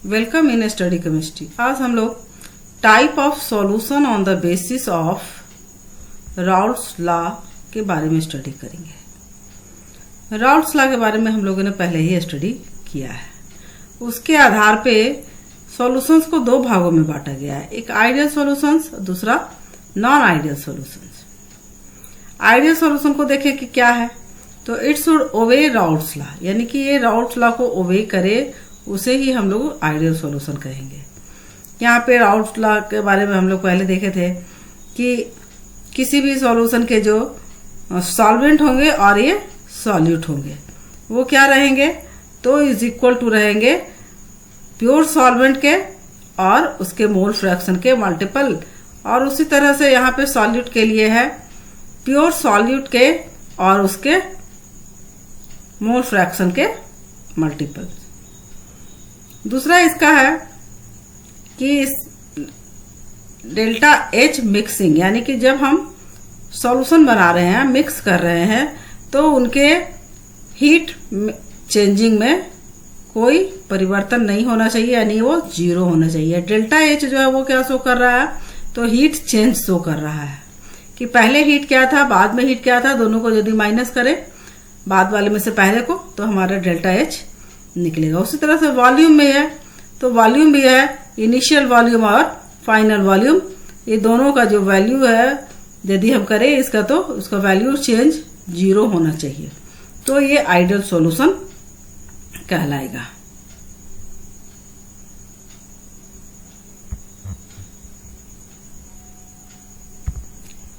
Welcome in study chemistry. आज हम लोग type of solution on the basis of Raoult's law के बारे में स्टडी करेंगे। राउल्ट्स लॉ के बारे में हम लोगों ने पहले ही स्टडी किया है। उसके आधार पे सॉल्यूशंस को दो भागों में बांटा गया है, एक आइडियल सॉल्यूशंस, दूसरा non ideal solutions. Ideal solution को देखें कि क्या है, तो इट शुड ओबे राउल्ट्स लॉ, यानी कि ये राउल्ट्स लॉ को ओबे करे, उसे ही हम लोग आइडियल सॉल्यूशन कहेंगे। यहाँ पे राउल्ट्स लॉ के बारे में हम लोग पहले देखे थे कि किसी भी सॉल्यूशन के जो सॉल्वेंट होंगे और ये सॉल्यूट होंगे वो क्या रहेंगे, तो इज इक्वल टू रहेंगे प्योर सॉल्वेंट के और उसके मोल फ्रैक्शन के मल्टीपल। और उसी तरह से यहाँ पे सॉल्यूट के लिए है प्योर सॉल्यूट के और उसके मोल फ्रैक्शन के मल्टीपल। दूसरा इसका है कि इस डेल्टा एच मिक्सिंग, यानी कि जब हम सॉल्यूशन बना रहे हैं, मिक्स कर रहे हैं, तो उनके हीट चेंजिंग में कोई परिवर्तन नहीं होना चाहिए, यानी वो जीरो होना चाहिए। डेल्टा एच जो है वो क्या शो कर रहा है, तो हीट चेंज शो कर रहा है कि पहले हीट क्या था, बाद में हीट क्या था, दोनों को यदि माइनस करें बाद वाले में से पहले को, तो हमारा डेल्टा एच निकलेगा। उसी तरह से वॉल्यूम में है, तो वॉल्यूम भी है इनिशियल वॉल्यूम और फाइनल वॉल्यूम, ये दोनों का जो वैल्यू है यदि हम करें इसका, तो उसका वैल्यू चेंज जीरो होना चाहिए, तो ये आइडियल सॉल्यूशन कहलाएगा।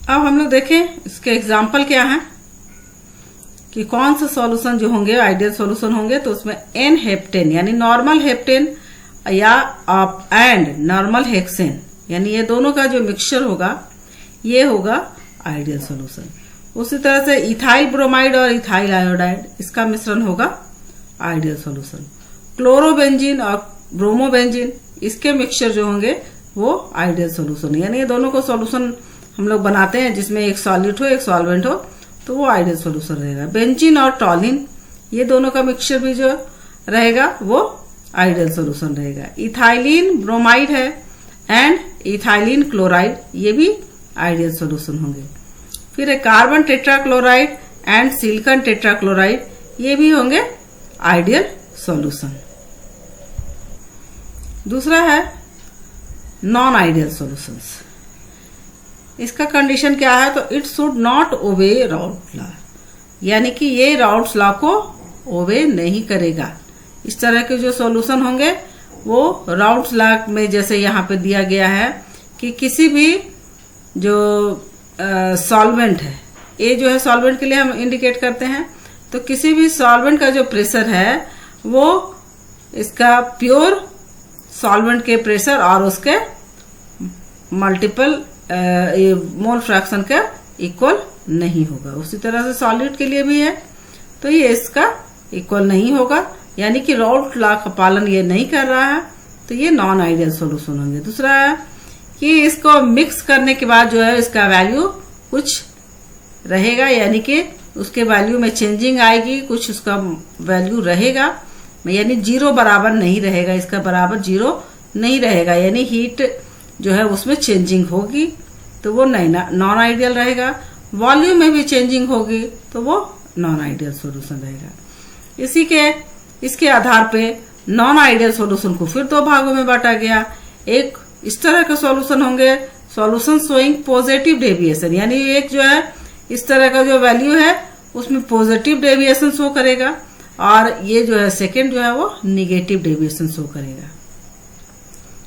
अब हम लोग देखें इसके एग्जाम्पल क्या है कि कौन सा सॉल्यूशन जो होंगे आइडियल सॉल्यूशन होंगे, तो उसमें एन हेप्टेन यानी नॉर्मल हेप्टेन या आप एंड नॉर्मल हेक्सेन, यानी ये दोनों का जो मिक्सचर होगा ये होगा आइडियल सॉल्यूशन। उसी तरह से इथाइल ब्रोमाइड और इथाइल आयोडाइड, इसका मिश्रण होगा आइडियल सॉल्यूशन। क्लोरोबेंजीन और ब्रोमोबेंजीन, इसके मिक्सचर जो होंगे वो आइडियल सॉल्यूशन, यानी ये दोनों को सॉल्यूशन हम लोग बनाते हैं जिसमें एक सॉल्यूट हो एक सॉल्वेंट हो, तो वो आइडियल सॉल्यूशन रहेगा। बेंजीन और टॉलिन, ये दोनों का मिक्सचर भी जो रहेगा वो आइडियल सॉल्यूशन रहेगा। इथाइलिन ब्रोमाइड है एंड इथाइलिन क्लोराइड, ये भी आइडियल सॉल्यूशन होंगे। फिर है carbon tetrachloride and silicon tetrachloride, ये भी होंगे आइडियल सॉल्यूशन। दूसरा है नॉन आइडियल सॉल्यूशंस। इसका कंडीशन क्या है, तो it should not obey Raoult's law, यानी कि ये राउल्ट्स लॉ को ओबे नहीं करेगा। इस तरह के जो सॉल्यूशन होंगे वो राउल्ट्स लॉ में जैसे यहाँ पे दिया गया है कि किसी भी जो सॉल्वेंट है, ये जो है सॉल्वेंट के लिए हम इंडिकेट करते हैं, तो किसी भी सॉल्वेंट का जो प्रेशर है वो इसका प्योर सॉल्वेंट के प्रेशर और उसके मल्टीपल मोल फ्रैक्शन का इक्वल नहीं होगा। उसी तरह से सॉल्यूट के लिए भी है, तो ये इसका इक्वल नहीं होगा, यानी कि राउल्ट्स लॉ का पालन ये नहीं कर रहा है, तो ये नॉन आइडियल सॉल्यूशन होंगे। दूसरा है कि इसको मिक्स करने के बाद जो है इसका वैल्यू कुछ रहेगा, यानी कि उसके वैल्यू में चेंजिंग आएगी, कुछ उसका वैल्यू रहेगा, यानी जीरो बराबर नहीं रहेगा, इसका बराबर जीरो नहीं रहेगा, यानी हीट जो है उसमें चेंजिंग होगी, तो वो नॉन आइडियल रहेगा। वॉल्यूम में भी चेंजिंग होगी, तो वो नॉन आइडियल सॉल्यूशन रहेगा। इसके आधार पे नॉन आइडियल सॉल्यूशन को फिर दो भागों में बांटा गया। एक इस तरह के सॉल्यूशन होंगे सॉल्यूशन शोइंग पॉजिटिव डेविएशन, यानी एक जो है इस तरह का जो वैल्यू है उसमें पॉजिटिव डेविएशन शो करेगा, और ये जो है सेकेंड जो है वो निगेटिव डेविएशन शो करेगा।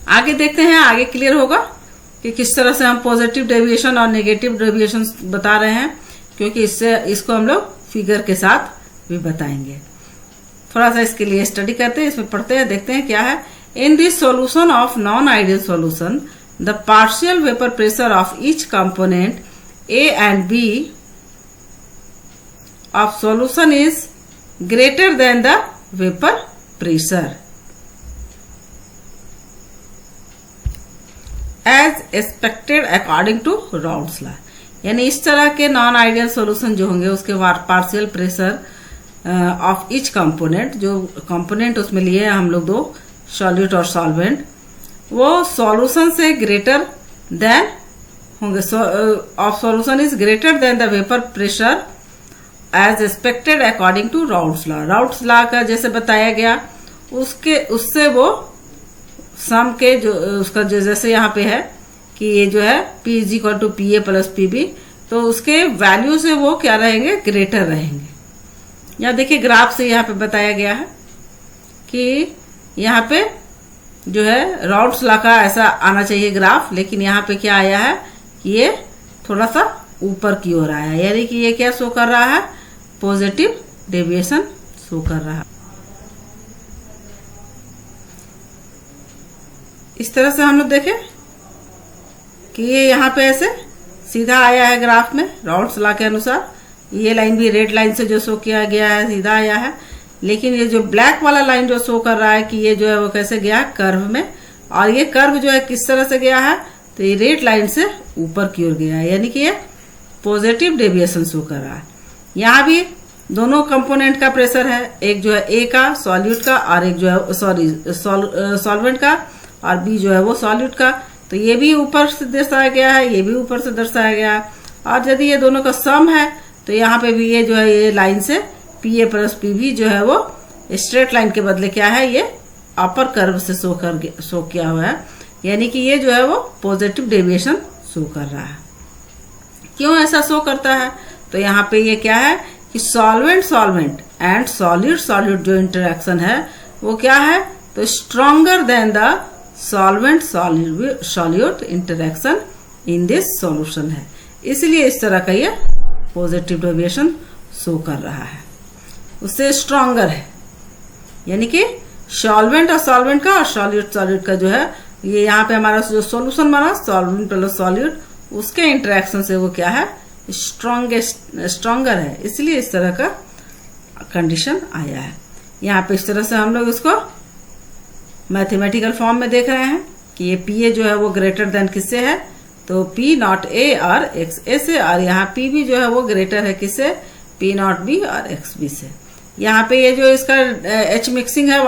आगे देखते हैं, आगे क्लियर होगा कि किस तरह से हम पॉजिटिव डेविएशन और नेगेटिव डेविएशन बता रहे हैं, क्योंकि इसको हम लोग फिगर के साथ भी बताएंगे। थोड़ा सा इसके लिए स्टडी करते हैं, इसमें पढ़ते हैं, देखते हैं क्या है। In this solution of non ideal solution the partial vapour pressure of each component A and B of solution is greater than the vapour pressure as expected according to Raoult's law, यानी इस तरह के non ideal solution जो होंगे उसके partial pressure of each component, जो component उसमें लिए हम लोग दो सॉल्यूट और सॉल्वेंट, वो सॉल्यूशन से ग्रेटर देन होंगे, of solution is greater than the vapour pressure as expected according to Raoult's law. Raoult's law का जैसे बताया गया उससे वो सम के जो उसका जो जैसे यहाँ पे है कि ये जो है P is equal to P A plus P B, तो उसके वैल्यू से वो क्या रहेंगे, ग्रेटर रहेंगे। यहाँ देखिए ग्राफ से यहाँ पे बताया गया है कि यहाँ पे जो है राउट्स लॉ का ऐसा आना चाहिए ग्राफ, लेकिन यहाँ पे क्या आया है कि ये थोड़ा सा ऊपर की ओर आया है, यानी कि ये क्या शो कर रहा है, पॉजिटिव डेविएशन शो कर रहा है। इस तरह से हम लोग देखें कि ये यहाँ पे ऐसे सीधा आया है ग्राफ में राउट्स लॉ के अनुसार, ये लाइन भी रेड लाइन से जो शो किया गया है सीधा आया है, लेकिन ये जो ब्लैक वाला लाइन जो शो कर रहा है कि ये जो है वो कैसे गया कर्व में, और ये कर्व जो है किस तरह से गया है, तो ये रेड लाइन से ऊपर की ओर गया है, यानी कि ये पॉजिटिव डेविएशन शो कर रहा है। यहाँ भी दोनों कंपोनेंट का प्रेशर है, एक जो है ए का सॉल्यूट का और एक जो है सॉल्वेंट का, और बी जो है वो सॉल्यूट का, तो ये भी ऊपर से दर्शाया गया है, ये भी ऊपर से दर्शाया गया है। और यदि ये दोनों का सम है तो यहाँ पे भी ये जो है ये लाइन से P A plus P B जो है वो स्ट्रेट लाइन के बदले क्या है, ये अपर कर्व से शो किया हुआ है, यानी कि ये जो है वो पॉजिटिव डेविएशन शो कर रहा है। क्यों ऐसा शो करता है, तो यहाँ पे ये क्या है कि solvent solvent and solute solute जो इंटरेक्शन है वो क्या है, तो stronger than the solvent solute interaction in this solution है, इसलिए इस तरह का ये पॉजिटिव डेविएशन शो कर रहा है, उससे स्ट्रॉन्गर है, यानी कि सॉल्वेंट और सॉल्वेंट का और सॉल्यूट सॉल्यूट का जो है ये यहाँ पे हमारा जो सॉल्यूशन बना सॉल्वेंट प्लस सॉल्यूट, उसके इंटरेक्शन से वो क्या है, स्ट्रॉन्गर है, इसलिए इस तरह का कंडीशन आया है। यहाँ पे इस तरह से हम लोग इसको मैथमेटिकल फॉर्म में देख रहे हैं कि ये पी ए जो है वो ग्रेटर देन किससे है, तो पी नॉट ए और एक्स ए से, और यहाँ पी बी जो है वो ग्रेटर है किससे, पी नॉट बी और एक्स बी से। यहाँ पे ये जो इसका एच मिक्सिंग है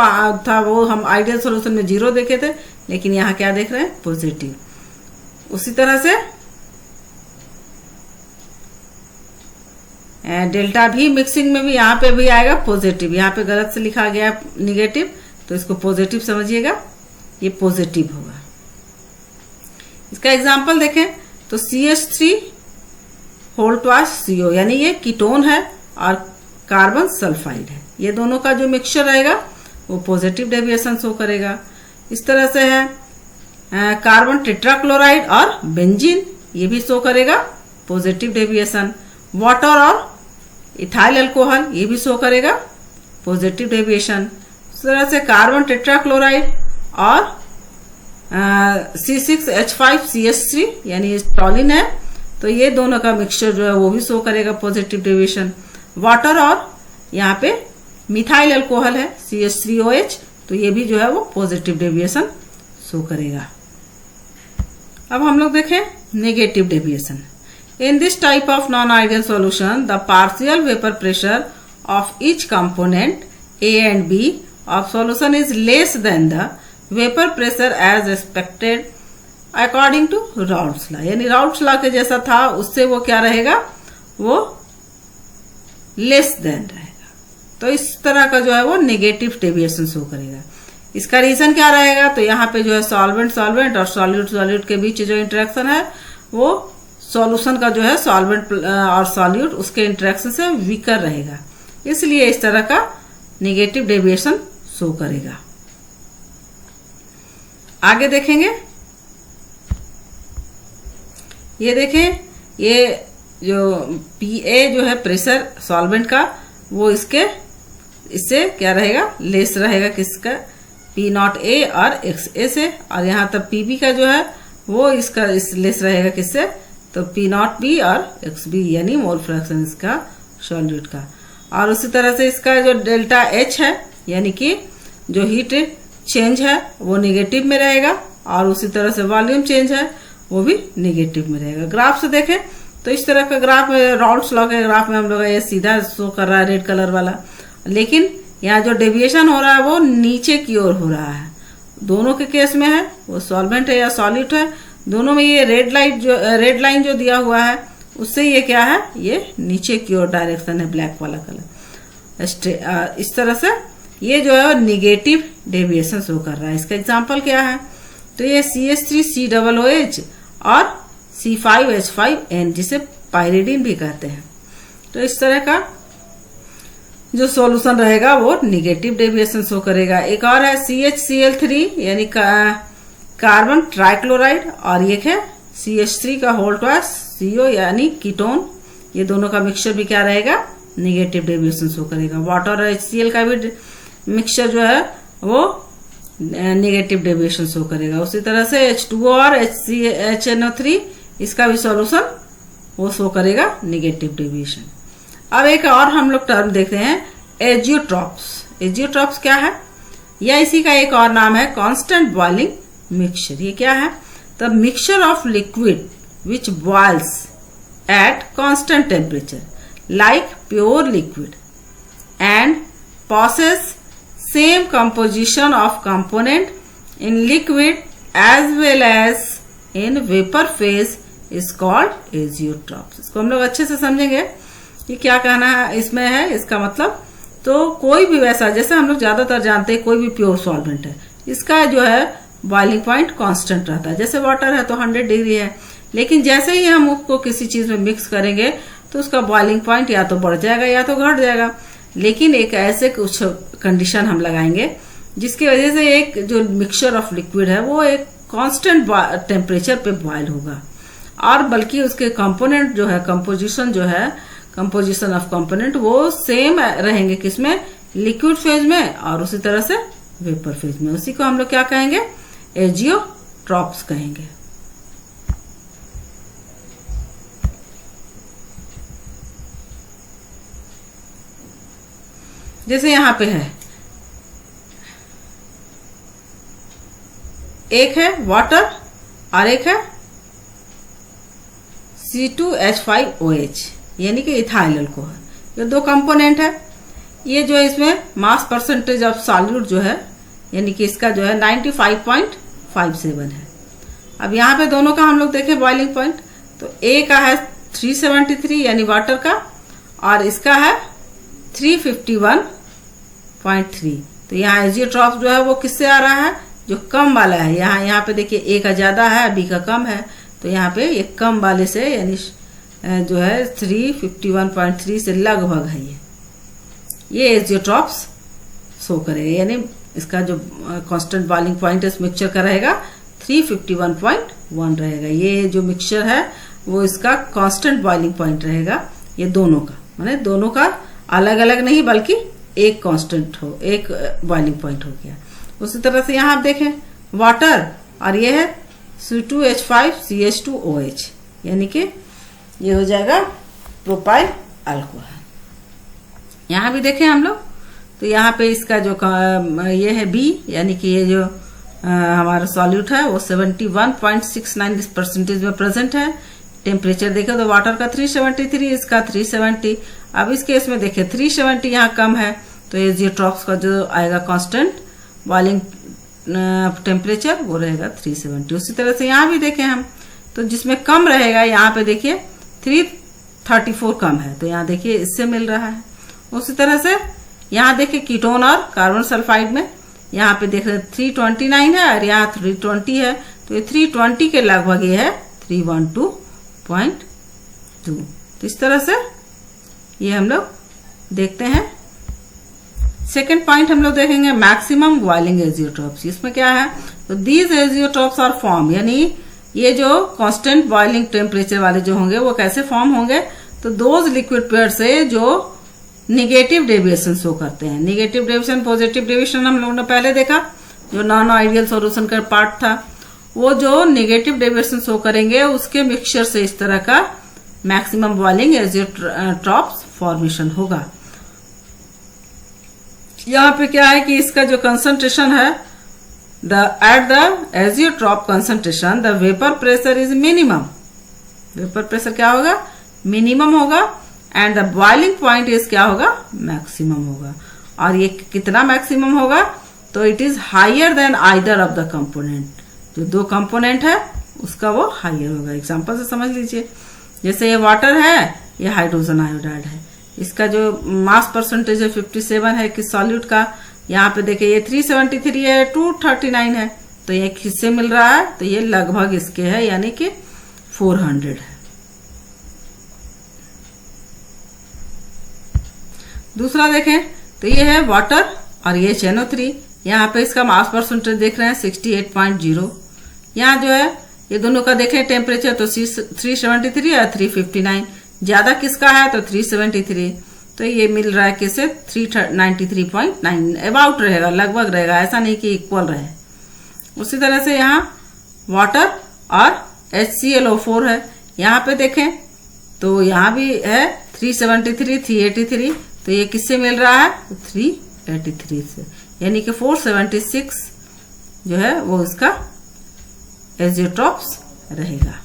था वो हम आइडियल सॉल्यूशन में 0 देखे थे, लेकिन यहाँ क्या देख रहे हैं, पॉजिटिव। उसी तरह से डेल्टा भी मिक्सिंग में भी यहाँ पे भी आएगा पॉजिटिव, यहाँ पे गलत से लिखा गया है निगेटिव, तो इसको पॉजिटिव समझिएगा, ये पॉजिटिव होगा। इसका एग्जांपल देखें तो CH3 होल ट्वाइस CO, यानी ये कीटोन है और कार्बन सल्फाइड है, ये दोनों का जो मिक्सचर रहेगा वो पॉजिटिव डेविएशन शो करेगा। इस तरह से है कार्बन टेट्राक्लोराइड और बेंजीन, ये भी शो करेगा पॉजिटिव डेविएशन। वाटर और इथाइल अल्कोहल, ये भी शो करेगा पॉजिटिव डेविएशन। इस तरह से कार्बन टेट्राक्लोराइड और C6H5CH3 यानी टॉलिन है, तो ये दोनों का मिक्सचर जो है वो भी शो करेगा पॉजिटिव डेविएशन। वाटर और यहाँ पे मिथाइल अल्कोहल है CH3OH, तो ये भी जो है वो पॉजिटिव डेविएशन शो करेगा। अब हम लोग देखें negative deviation. In this type of non-ideal solution, the partial vapor pressure of each component A and B of solution is less than the vapor pressure as expected according to Raoult's law। यानी Raoult's law के जैसा था उससे वो क्या रहेगा, वो less than रहेगा, तो इस तरह का जो है वो नेगेटिव डेविएशन शो करेगा। इसका रीजन क्या रहेगा, तो यहाँ पे जो है सॉल्वेंट सॉल्वेंट और सॉल्यूट सॉल्यूट के बीच जो इंटरेक्शन है वो सॉल्यूशन का जो है सॉल्वेंट और सॉल्यूट उसके इंटरेक्शन से वीकर रहेगा, इसलिए इस तरह का नेगेटिव डेविएशन शो करेगा। आगे देखेंगे, ये देखें, ये जो PA जो है प्रेशर सॉल्वेंट का वो इससे क्या रहेगा, लेस रहेगा किसका, P0A और XA से, और यहाँ तक PB का जो है वो इसका इस लेस रहेगा किससे, तो P0B और XB यानी मोल फ्रैक्शन इसका सॉल्यूट का। और उसी तरह से इसका जो डेल्टा H है यानी कि जो हीट चेंज है वो नेगेटिव में रहेगा, और उसी तरह से वॉल्यूम चेंज है वो भी नेगेटिव में रहेगा। ग्राफ से देखें तो इस तरह का ग्राफ में राउल्ट्स लॉ के ग्राफ में हम लोग ये सीधा शो कर रहा है रेड कलर वाला, लेकिन यहाँ जो डेविएशन हो रहा है वो नीचे की ओर हो रहा है, दोनों के केस में है, वो सॉल्वेंट है या सॉल्यूट है, दोनों में ये रेड लाइन जो दिया हुआ है उससे ये क्या है, ये नीचे की ओर डायरेक्शन है, ब्लैक वाला कलर। इस तरह से ये जो है निगेटिव डेविएशन शो कर रहा है। इसका एग्जांपल क्या है, तो ये CH3COOH और C5H5N जिसे पायरिडीन भी कहते हैं। तो इस तरह का जो सॉल्यूशन रहेगा वो निगेटिव डेविएशन शो करेगा। एक और है CHCl3 यानी कार्बन ट्राइक्लोराइड, और एक है CH3 का होल ट्वाइस CO यानी कीटोन। ये दोनों का मिक्सचर भी क्या रहेगा, निगेटिव डेविएशन शो करेगा। वाटर और HCl का भी मिक्सचर जो है वो नेगेटिव डेविएशन शो करेगा। उसी तरह से H2O और HNO3 इसका भी सॉल्यूशन वो शो करेगा निगेटिव डेविएशन। अब एक और हम लोग टर्म देखते हैं एजियोट्रॉप्स। एजियोट्रॉप्स क्या है, या इसी का एक और नाम है कांस्टेंट बॉइलिंग मिक्सचर। ये क्या है, the mixture of liquid which boils at constant temperature like pure liquid and possess same composition of component in liquid as well as in vapor phase is called azeotrophs। इसको हम लोग अच्छे से समझेंगे कि क्या कहना है इसमें है। इसका मतलब तो कोई भी वैसा, जैसे हम लोग ज्यादातर जानते हैं कोई भी प्योर सॉल्वेंट है, इसका जो है बॉइलिंग पॉइंट कांस्टेंट रहता है। जैसे वाटर है तो 100 डिग्री है, लेकिन जैसे ही हम उसको किसी चीज में मिक्स करेंगे तो उसका बॉइलिंग पॉइंट या तो बढ़ जाएगा या तो घट जाएगा। लेकिन एक ऐसे कुछ कंडीशन हम लगाएंगे जिसकी वजह से एक जो मिक्सचर ऑफ लिक्विड है वो एक कांस्टेंट टेम्परेचर पे बॉयल होगा, और बल्कि उसके कंपोनेंट जो है, कंपोजिशन जो है, कंपोजिशन ऑफ कंपोनेंट वो सेम रहेंगे, किसमें, लिक्विड फेज में और उसी तरह से वेपर फेज में। उसी को हम लोग क्या कहेंगे, एजियोट्रॉप्स कहेंगे। जैसे यहां पे है, एक है वाटर और एक है C2H5OH यानी कि इथाइल अल्कोहल। ये दो कंपोनेंट है। ये जो है इसमें मास परसेंटेज ऑफ सॉल्यूट जो है यानी कि इसका जो है 95.57 है। अब यहाँ पे दोनों का हम लोग देखें बॉइलिंग पॉइंट, तो ए का है 373 यानी वाटर का, और इसका है 351.3। तो यहाँ एजियोट्रॉप्स जो है वो किससे आ रहा है, जो कम वाला है। यहाँ पे देखिए ए का ज्यादा है, बी का कम है, तो यहाँ पे ये कम वाले से यानी जो है 351.3 से लगभग है ये एजियोट्रॉप्स शो करेगा। यानी इसका जो कांस्टेंट बॉइलिंग पॉइंट इस मिक्सचर का रहेगा 351.1 रहेगा। ये जो मिक्सचर है वो इसका कांस्टेंट बॉइलिंग पॉइंट रहेगा। ये दोनों का माने दोनों का अलग अलग नहीं बल्कि एक कांस्टेंट हो, एक बॉइलिंग पॉइंट हो गया। उसी तरह से यहाँ आप देखें वाटर और ये है C2H5CH2OH यानी कि ये हो जाएगा प्रोपाइल अल्कोहल। यहाँ भी देखें हम लोग, तो यहाँ पे इसका जो ये है B यानी कि ये जो हमारा सॉल्यूट है वो 71.69% में प्रेजेंट है। टेम्परेचर देखें तो वाटर का 373, इसका 370। अब इस केस में देखें 370 यहाँ कम है, तो एजियोट्रॉप्स का जो आएगा कांस्टेंट बॉइलिंग टेम्परेचर वो रहेगा 370। उसी तरह से यहाँ भी देखें हम, तो जिसमें कम रहेगा यहाँ पे देखिए 334 कम है, तो यहाँ देखिए इससे मिल रहा है। उसी तरह से यहाँ देखिए कीटोन और कार्बन सल्फाइड में यहाँ पे देख रहे 329 है और यहाँ 320 है, तो ये 320 के लगभग ये है 312.2। तो इस तरह से ये हम लोग देखते हैं। सेकेंड पॉइंट हम लोग देखेंगे मैक्सिमम बॉइलिंग एजियोट्रॉप्स। इसमें क्या है, तो दीज एजियोट्रॉप्स आर फॉर्म, यानी ये जो कांस्टेंट बॉइलिंग टेम्परेचर वाले जो होंगे वो कैसे फॉर्म होंगे, तो दोज लिक्विड पेयर से जो निगेटिव डेविएशन शो करते हैं। निगेटिव डेविएशन, पॉजिटिव डेविएशन हम लोगों ने पहले देखा, जो नॉन आइडियल सॉल्यूशन का पार्ट था। वो जो निगेटिव डेविएशन शो करेंगे उसके मिक्सचर से इस तरह का मैक्सिमम बॉइलिंग एजियोट्रॉप्स फॉर्मेशन होगा। यहाँ पे क्या है कि इसका जो कंसंट्रेशन है, at the azeotrope concentration the vapor pressure is minimum। Vapour pressure क्या होगा, मिनिमम होगा, and the boiling point is क्या होगा, मैक्सिमम होगा। और ये कितना मैक्सिमम होगा, तो it is higher than either of the component, जो दो कंपोनेंट है उसका वो हायर होगा। एग्जांपल से समझ लीजिए, जैसे ये वाटर है, ये हाइड्रोजन आयोडाइड है, इसका जो मास परसेंटेज है 57 है किस सॉल्यूट का, यहाँ पे देखिए ये 373 है, 239 है, तो ये किससे मिल रहा है, तो ये लगभग इसके है, यानी कि 400 है। दूसरा देखें तो ये है वाटर और ये HNO3, यहाँ पे इसका मास परसेंटेज देख रहे हैं 68.0। यहाँ जो है ये दोनों का देखें टेम्परेचर तो 373 और 359, ज्यादा किसका है तो 373, तो ये मिल रहा है किसे 393.9, अबाउट रहेगा, लगभग रहेगा, ऐसा नहीं कि इक्वल रहे। उसी तरह से यहाँ वाटर और HClO4 है, यहाँ पे देखें तो यहाँ भी है 373 383, तो ये किससे मिल रहा है 383 से, यानी कि 476 जो है वो इसका एजियोट्रॉप्स रहेगा।